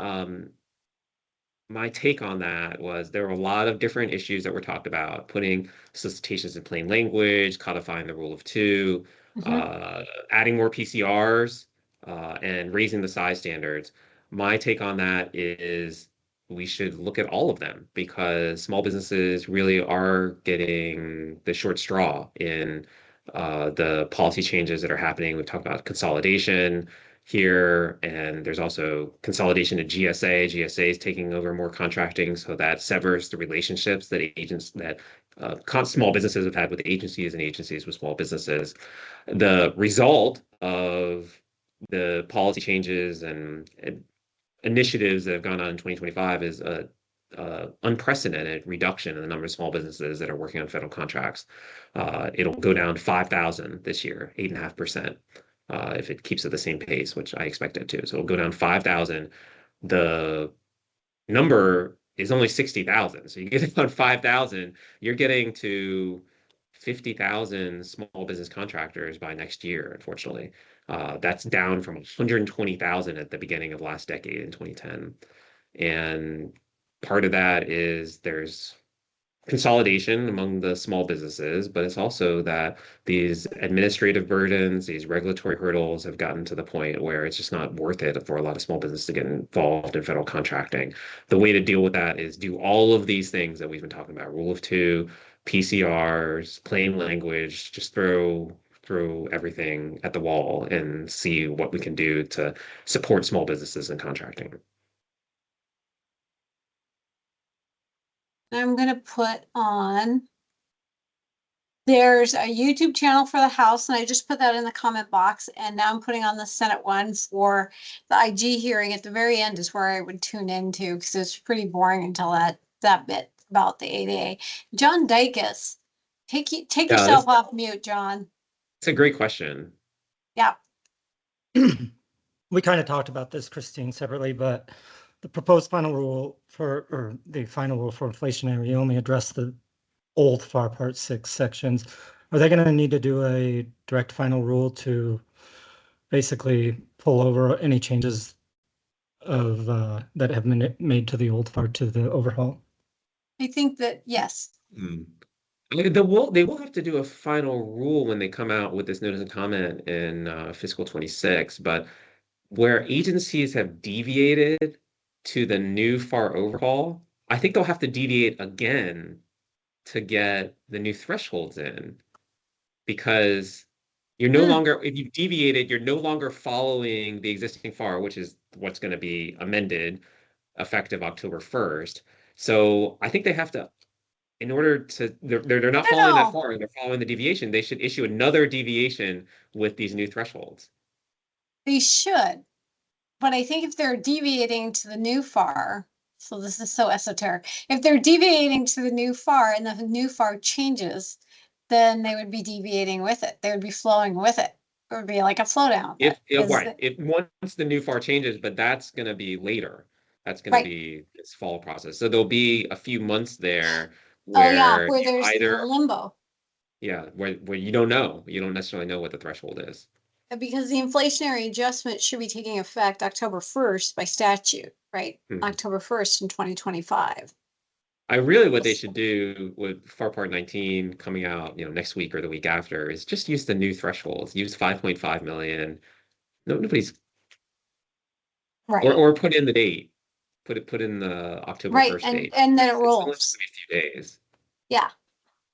my take on that was there were a lot of different issues that were talked about, putting solicitations in plain language, codifying the rule of two, Mhm. uh, adding more PCRs, and raising the size standards. My take on that is we should look at all of them because small businesses really are getting the short straw in the policy changes that are happening. We've talked about consolidation here, and there's also consolidation at GSA. GSA is taking over more contracting, so that severs the relationships that small businesses have had with agencies and agencies with small businesses. The result of the policy changes and initiatives that have gone on in 2025 is a unprecedented reduction in the number of small businesses that are working on federal contracts. It'll go down to 5,000 this year, 8.5%, if it keeps at the same pace, which I expect it to. So it'll go down 5,000. The number is only 60,000. So you get it on 5,000, you're getting to 50,000 small business contractors by next year, unfortunately. That's down from 120,000 at the beginning of last decade in 2010. And part of that is there's consolidation among the small businesses, but it's also that these administrative burdens, these regulatory hurdles have gotten to the point where it's just not worth it for a lot of small business to get involved in federal contracting. The way to deal with that is do all of these things that we've been talking about, rule of two, PCRs, plain language, just throw everything at the wall and see what we can do to support small businesses in contracting. I'm going to put on, there's a YouTube channel for the House, and I just put that in the comment box. And now I'm putting on the Senate one for the IG hearing. At the very end is where I would tune into because it's pretty boring until that bit about the 8A. John Dacus, take Yeah, yourself off mute, John. it's a great question. Yeah. We kind of talked about this, Christine, separately, but the proposed final rule or the final rule for inflationary only address the old FAR Part 6 sections. Are they going to need to do a direct final rule to basically pull over any changes of that have been made to the old FAR to the overhaul? I think that, yes. Hmm. They will have to do a final rule when they come out with this notice and comment in fiscal 26. But where agencies have deviated to the new FAR overhaul, I think they'll have to deviate again to get the new thresholds in because You're no Hmm. longer, if you've deviated, you're no longer following the existing FAR, which is what's going to be amended effective October 1st. So I think they have to, in order to, they're I not don't following that know. FAR, they're following the deviation. They should issue another deviation with these new thresholds. They should, but I think if they're deviating to the new FAR, so this is so esoteric. If they're deviating to the new FAR and the new FAR changes, then they would be deviating with it. They would be flowing with it. It would be like a flow down with it. Is Right, that if once the new FAR changes, but that's going to be later. That's going to right? be this fall process. So there'll be a few months there Oh yeah, where where you there's the either, limbo. yeah, where you don't know, you don't necessarily know what the threshold is. Because the inflationary adjustment should be taking effect October 1st by statute, right? Hmm. October 1st in 2025. I really, what they should do with FAR Part 19 coming out, next week or the week after is just use the new thresholds. Use 5.5 million. No, nobody's, Right, or put in the date. Put in the October right, 1st date. and then it It's only rolls. gonna be a few days. Yeah,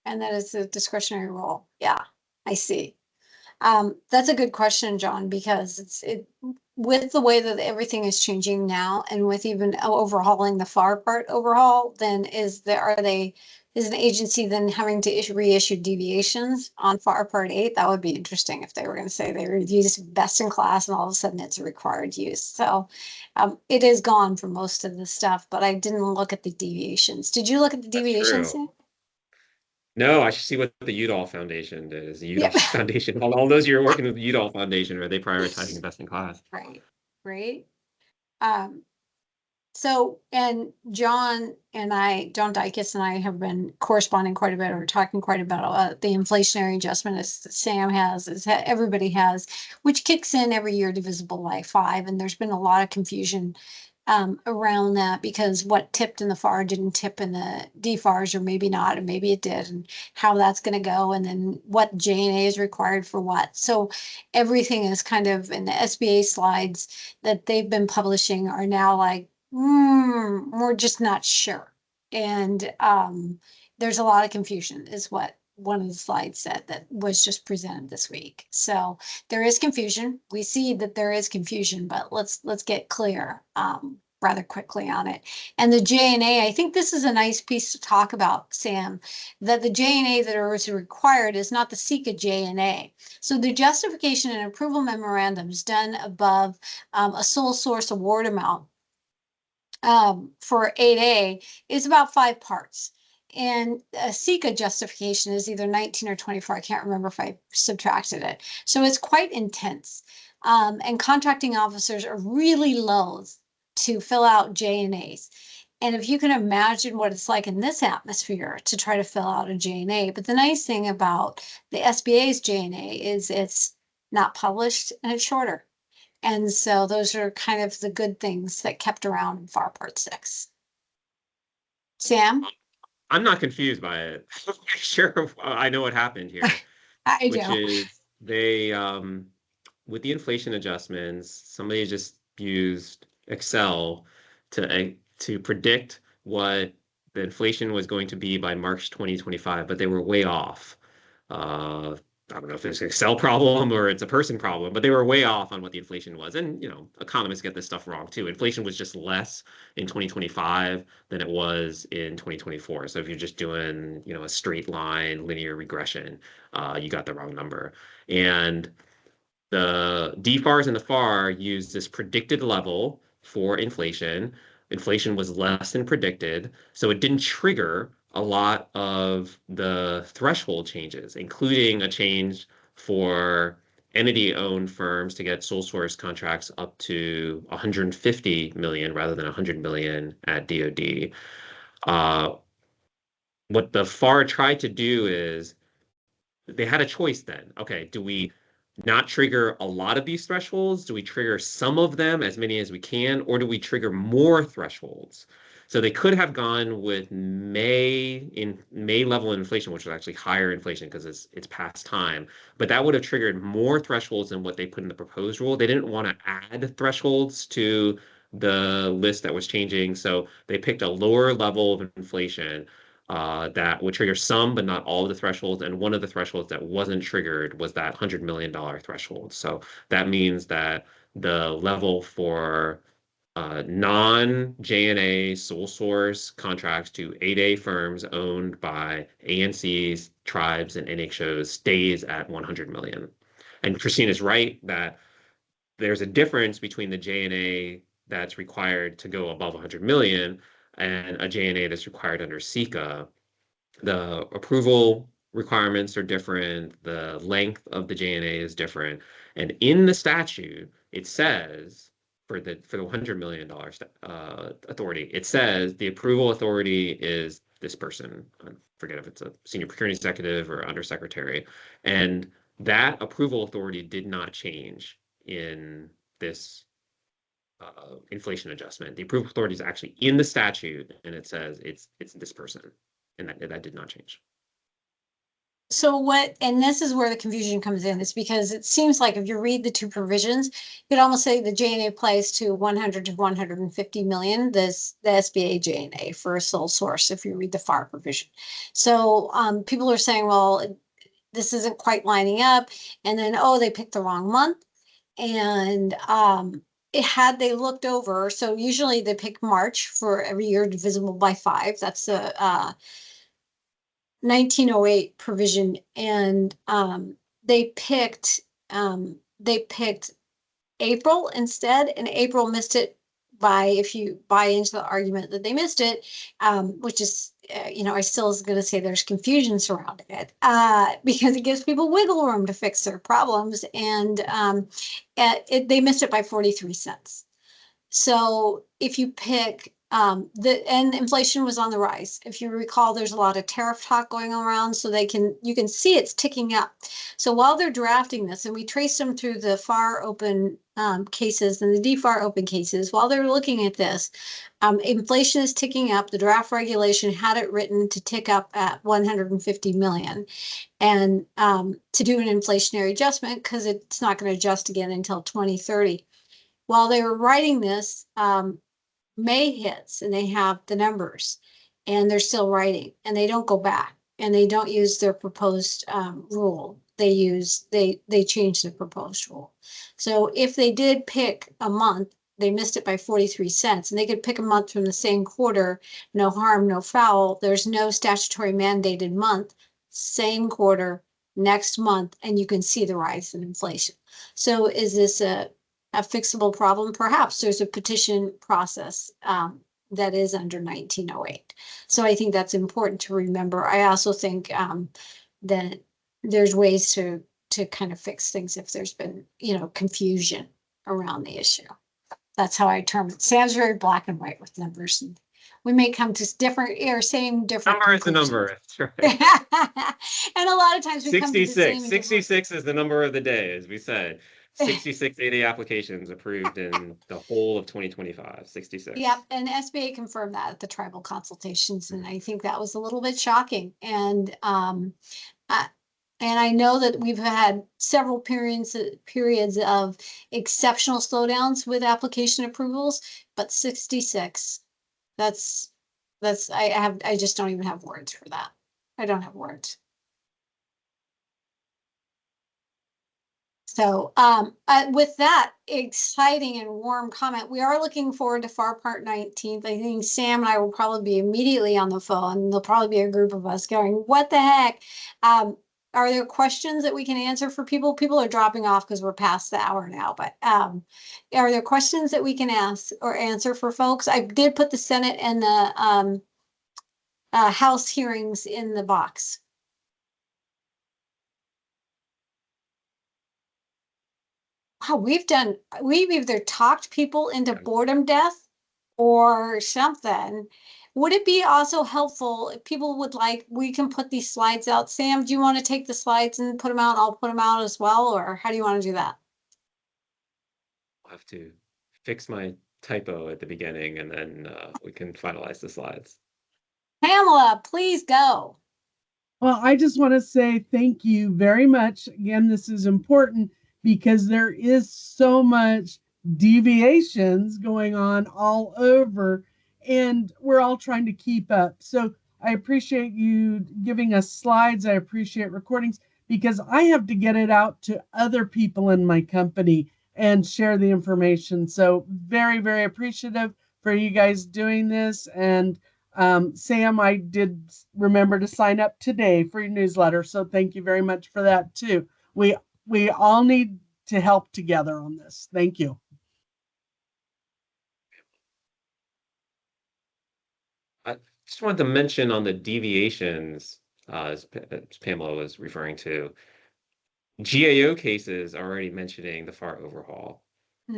and that is a discretionary role. Yeah, I see. That's a good question, John, because with the way that everything is changing now and with even overhauling the FAR part overhaul, then is an agency then having to reissue deviations on FAR Part 8? That would be interesting if they were going to say they were used best in class and all of a sudden it's a required use. So it is gone for most of the stuff, but I didn't look at the deviations. Did you look at the That's deviations, true. Sam? No, I should see what the Udall Foundation does. The Udall Yep. Foundation, all those you're working with the Udall Foundation, are they prioritizing best in class? Right, right. Um, So, and John Dykes and I have been corresponding quite a bit or talking quite about the inflationary adjustment as Sam has, everybody has, which kicks in every year divisible by 5. And there's been a lot of confusion around that because what tipped in the FAR didn't tip in the DFARs, or maybe not, and maybe it did, and how that's going to go, and then what J&A is required for what. So everything is kind of in the SBA slides that they've been publishing are now like, we're just not sure. And there's a lot of confusion, is what one of the slides said that was just presented this week. So there is confusion. We see that there is confusion, but let's get clear rather quickly on it. And the J&A, I think this is a nice piece to talk about, Sam, that the J&A that is required is not the SECA J&A. So the justification and approval memorandums done above a sole source award amount for 8A is about 5 parts. And a SECA justification is either 19 or 24. I can't remember if I subtracted it. So it's quite intense. And contracting officers are really loath to fill out J&As. And if you can imagine what it's like in this atmosphere to try to fill out a J&A, but the nice thing about the SBA's J&A is it's not published and it's shorter. And so those are kind of the good things that kept around in FAR Part 6. Sam? I'm not confused by it. I'm pretty sure I know what happened here, I which do. is they, with the inflation adjustments, somebody just used Excel to predict what the inflation was going to be by March 2025, but they were way off. Uh, I don't know if it's an Excel problem or it's a person problem, but they were way off on what the inflation was. And, economists get this stuff wrong too. Inflation was just less in 2025 than it was in 2024. So if you're just doing, a straight line linear regression, you got the wrong number. And the DFARs and the FAR use this predicted level for inflation. Inflation was less than predicted, so it didn't trigger a lot of the threshold changes, including a change for entity-owned firms to get sole source contracts up to 150 million rather than 100 million at DoD. Uh, what the FAR tried to do is they had a choice then. Okay, do we not trigger a lot of these thresholds? Do we trigger some of them, as many as we can, or do we trigger more thresholds? So they could have gone with May level inflation, which was actually higher inflation because it's past time, but that would have triggered more thresholds than what they put in the proposed rule. They didn't want to add thresholds to the list that was changing, so they picked a lower level of inflation that would trigger some, but not all of the thresholds. And one of the thresholds that wasn't triggered was that $100 million threshold. So that means that the level for non-JNA sole source contracts to 8A firms owned by ANCs, tribes, and NHOs stays at 100 million. And Christine is right that there's a difference between the JNA that's required to go above 100 million and a JNA that's required under SECA. The approval requirements are different. The length of the JNA is different. And in the statute, it says for the $100 million authority, it says the approval authority is this person. I forget if it's a senior procurement executive or undersecretary. And that approval authority did not change in this inflation adjustment. The approval authority is actually in the statute, and it says it's this person, and that did not change. So what, and this is where the confusion comes in, is because it seems like if you read the two provisions, you'd almost say the JNA applies to 100 to 150 million, the SBA JNA for a sole source, if you read the FAR provision. So people are saying, well, this isn't quite lining up. And then, oh, they picked the wrong month. And had they looked over, so usually they pick March for every year divisible by 5. That's a 1908 provision, and they picked April instead, and April missed it by, if you buy into the argument that they missed it, which is, I still is going to say there's confusion surrounding it, because it gives people wiggle room to fix their problems, and they missed it by 43 cents. So if you pick and inflation was on the rise. If you recall, there's a lot of tariff talk going around, so you can see it's ticking up. So while they're drafting this, and we traced them through the FAR open cases and the DFAR open cases, while they're looking at this, inflation is ticking up. The draft regulation had it written to tick up at 150 million, and to do an inflationary adjustment, because it's not going to adjust again until 2030. While they were writing this, May hits and they have the numbers, and they're still writing, and they don't go back, and they don't use their proposed rule. They change the proposed rule. So if they did pick a month, they missed it by 43 cents, and they could pick a month from the same quarter, no harm, no foul. There's no statutory mandated month, same quarter, next month, and you can see the rise in inflation. So is this a fixable problem? Perhaps. There's a petition process that is under 1908. So I think that's important to remember. I also think that there's ways to kind of fix things if there's been, confusion around the issue. That's how I term it. Sam's very black and white with numbers, and we may come to different or same different number is the number. That's right. And a lot of times we come to the same. 66 is the number of the day, as we said. 66 ADA applications approved in the whole of 2025. 66. Yeah, and SBA confirmed that at the tribal consultations, and I think that was a little bit shocking. And I know that we've had several periods of exceptional slowdowns with application approvals, but 66, I just don't even have words for that. I don't have words. So with that exciting and warm comment, we are looking forward to FAR Part 19th. I think Sam and I will probably be immediately on the phone. There'll probably be a group of us going, what the heck? Are there questions that we can answer for people? People are dropping off because we're past the hour now, but are there questions that we can ask or answer for folks? I did put the Senate and the House hearings in the box. Wow, we've either talked people into boredom death or something. Would it be also helpful if people would like, we can put these slides out? Sam, do you want to take the slides and put them out? I'll put them out as well, or how do you want to do that? I'll have to fix my typo at the beginning, and then we can finalize the slides. Pamela, please go. Well, I just want to say thank you very much. Again, this is important because there is so much deviations going on all over, and we're all trying to keep up. So I appreciate you giving us slides. I appreciate recordings because I have to get it out to other people in my company and share the information. So very, very appreciative for you guys doing this. And Sam, I did remember to sign up today for your newsletter. So thank you very much for that too. We all need to help together on this. Thank you. I just wanted to mention on the deviations, as Pamela was referring to, GAO cases are already mentioning the FAR overhaul.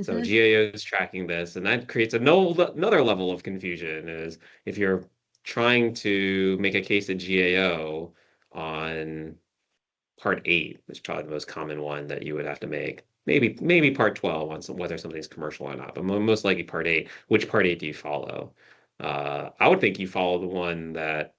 So Mhm. GAO is tracking this, and that creates another level of confusion. Is if you're trying to make a case at GAO on part 8, which is probably the most common one that you would have to make. Maybe part 12 on whether something's commercial or not, but most likely part 8. Which part 8 do you follow? I would think you follow the one that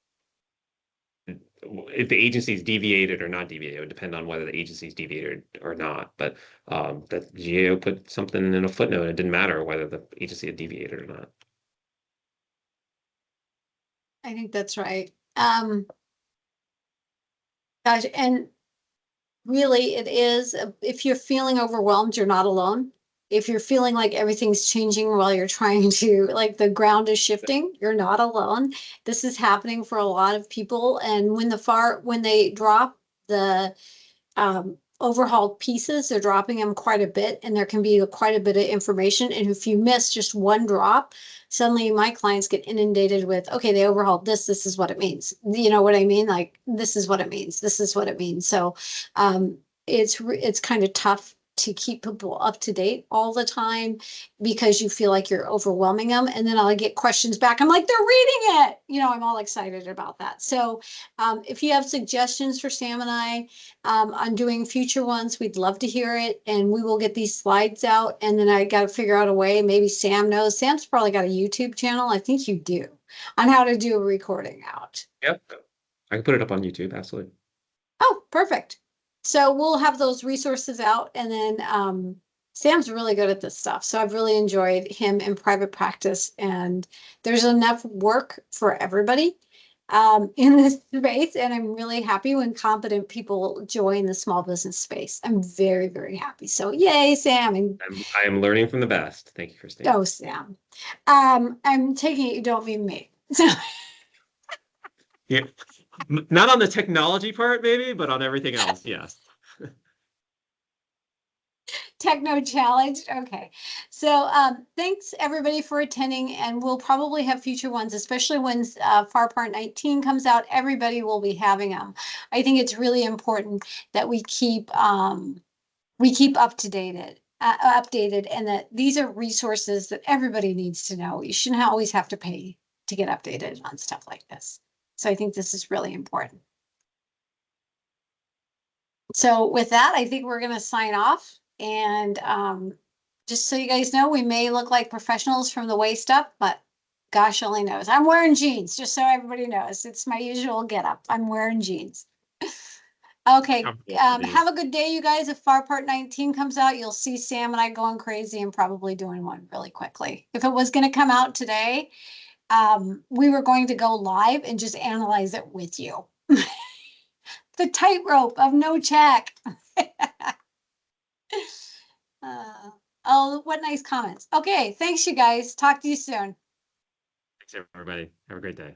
if the agency's deviated or not deviated, it would depend on whether the agency's deviated or not. But that GAO put something in a footnote. It didn't matter whether the agency had deviated or not. I think that's right. Gosh, and really it is, if you're feeling overwhelmed, you're not alone. If you're feeling like everything's changing while you're trying to, like the ground is shifting, you're not alone. This is happening for a lot of people. And when they drop the overhauled pieces, they're dropping them quite a bit, and there can be quite a bit of information. And if you miss just one drop, suddenly my clients get inundated with, okay, they overhauled this, this is what it means. You know what I mean? Like, this is what it means. This is what it means. So it's kind of tough to keep people up to date all the time because you feel like you're overwhelming them. And then I'll get questions back. I'm like, they're reading it. You know, I'm all excited about that. So if you have suggestions for Sam and I on doing future ones, we'd love to hear it. And we will get these slides out. And then I got to figure out a way. Maybe Sam knows. Sam's probably got a YouTube channel. I think you do, on how to do a recording out. Yep. I can put it up on YouTube, absolutely. Oh, perfect. So we'll have those resources out, and then Sam's really good at this stuff. So I've really enjoyed him in private practice, and there's enough work for everybody in this space. And I'm really happy when competent people join the small business space. I'm very, very happy. So yay, Sam. And I am learning from the best. Thank you, Christine. oh, Sam. I'm taking it you don't mean me. So Yeah. Not on the technology part, maybe, but on everything else, yes. Techno challenged. Okay. So thanks everybody for attending, and we'll probably have future ones, especially when FAR Part 19 comes out. Everybody will be having them. I think it's really important that we keep updated, and that these are resources that everybody needs to know. You shouldn't always have to pay to get updated on stuff like this. So I think this is really important. So with that, I think we're going to sign off. And just so you guys know, we may look like professionals from the waist up, but gosh only knows. I'm wearing jeans, just so everybody knows. It's my usual getup. I'm wearing jeans. Okay, have a good day, you guys. If FAR Part 19 comes out, you'll see Sam and I going crazy and probably doing one really quickly. If it was going to come out today, we were going to go live and just analyze it with you. The tightrope of no check. Oh, what nice comments. Okay, thanks you guys. Talk to you soon. Thanks, everybody. Have a great day.